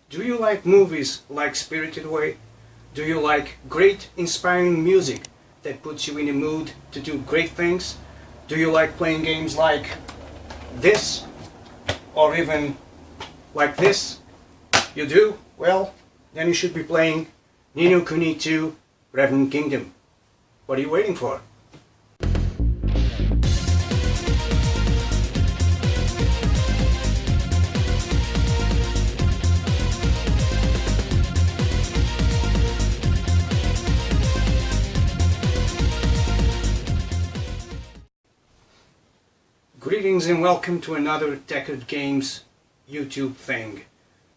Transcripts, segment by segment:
Do you like movies like Spirited Away? Do you like great, inspiring music that puts you in a mood to do great things? Do you like playing games like this? Or even like this? You do? Well, then you should be playing Ni no Kuni 2 Revenant Kingdom. What are you waiting for? Greetings and welcome to another Teched Games YouTube thing.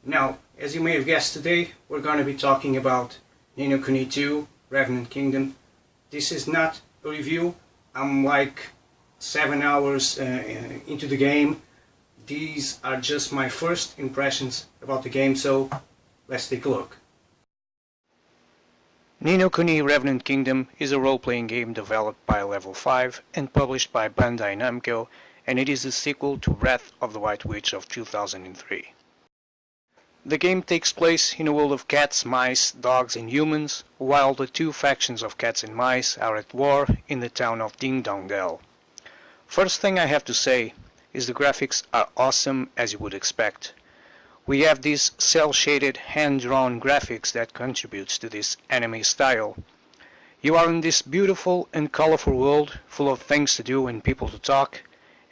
Now, as you may have guessed, today we're going to be talking about Ni no Kuni 2 Revenant Kingdom. This is not a review. I'm like 7 hours into the game. These are just my first impressions about the game, so let's take a look. Ni no Kuni Revenant Kingdom is a role-playing game developed by Level 5 and published by Bandai Namco, and it is a sequel to Wrath of the White Witch of 2003. The game takes place in a world of cats, mice, dogs and humans, while the two factions of cats and mice are at war in the town of Ding Dong Dell. First thing I have to say is the graphics are awesome as you would expect. We have these cel-shaded, hand-drawn graphics that contributes to this anime style. You are in this beautiful and colorful world full of things to do and people to talk,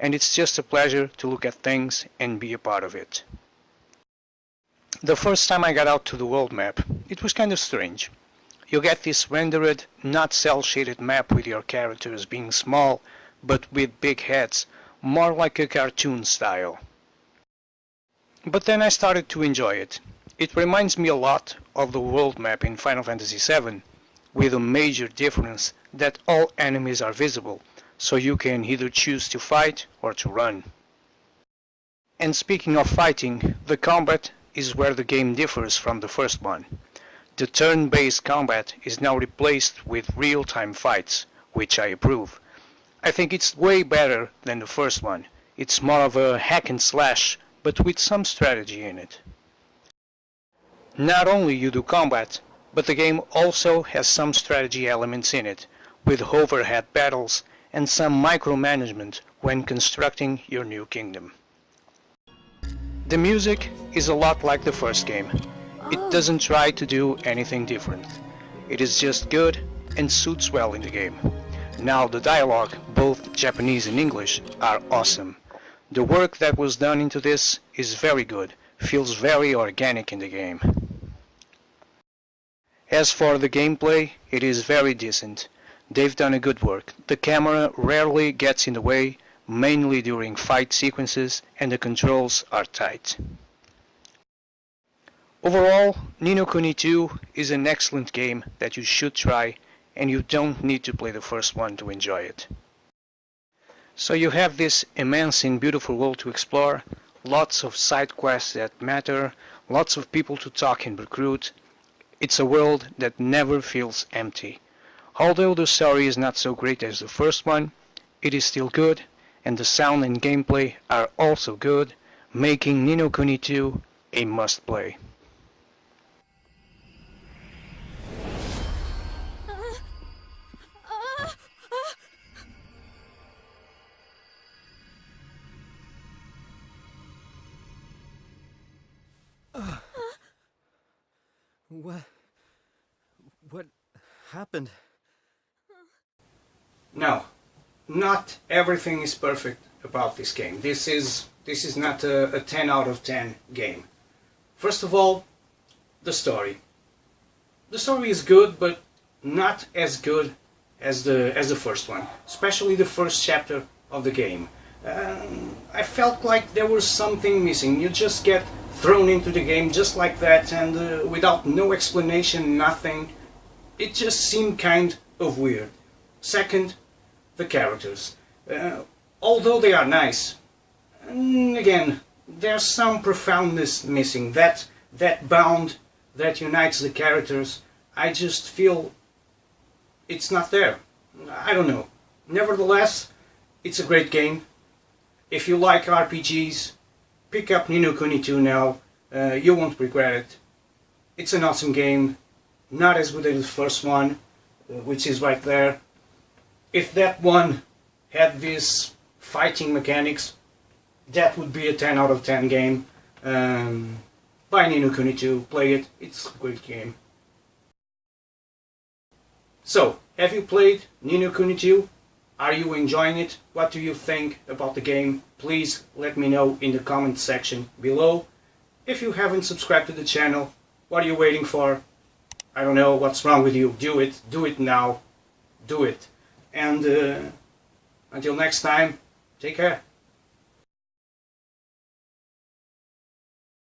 and it's just a pleasure to look at things and be a part of it. The first time I got out to the world map, it was kind of strange. You get this rendered, not cel-shaded map with your characters being small, but with big heads, more like a cartoon style. But then I started to enjoy it. It reminds me a lot of the world map in Final Fantasy VII, with a major difference that all enemies are visible, so you can either choose to fight or to run. And speaking of fighting, the combat is where the game differs from the first one. The turn-based combat is now replaced with real-time fights, which I approve. I think it's way better than the first one. It's more of a hack and slash, but with some strategy in it. Not only you do combat, but the game also has some strategy elements in it, with overhead battles and some micromanagement when constructing your new kingdom. The music is a lot like the first game. It doesn't try to do anything different. It is just good and suits well in the game. Now the dialogue, both Japanese and English, are awesome. The work that was done into this is very good, feels very organic in the game. As for the gameplay, it is very decent. They've done a good work. The camera rarely gets in the way, mainly during fight sequences, and the controls are tight. Overall, Ni no Kuni 2 is an excellent game that you should try, and you don't need to play the first one to enjoy it. So you have this immense and beautiful world to explore, lots of side quests that matter, lots of people to talk and recruit. It's a world that never feels empty. Although the story is not so great as the first one, it is still good, and the sound and gameplay are also good, making Ni no Kuni 2 a must-play. What happened? Now, not everything is perfect about this game. This is not a 10 out of 10 game. First of all, the story. The story is good, but not as good as the first one, especially the first chapter of the game. I felt like there was something missing. You just get thrown into the game just like that, and without no explanation, nothing. It just seemed kind of weird. Second, the characters. Although they are nice, again, there's some profoundness missing. That bond that unites the characters, I just feel it's not there. I don't know. Nevertheless, it's a great game. If you like RPGs, pick up Ni no Kuni 2 now. you won't regret it. It's an awesome game, not as good as the first one, which is right there. If that one had these fighting mechanics, that would be a 10 out of 10 game. Buy Ni no Kuni 2, play it, it's a great game. So, have you played Ni no Kuni 2? Are you enjoying it? What do you think about the game? Please let me know in the comment section below. If you haven't subscribed to the channel, what are you waiting for? I don't know what's wrong with you. Do it now. Do it. And until next time, take care.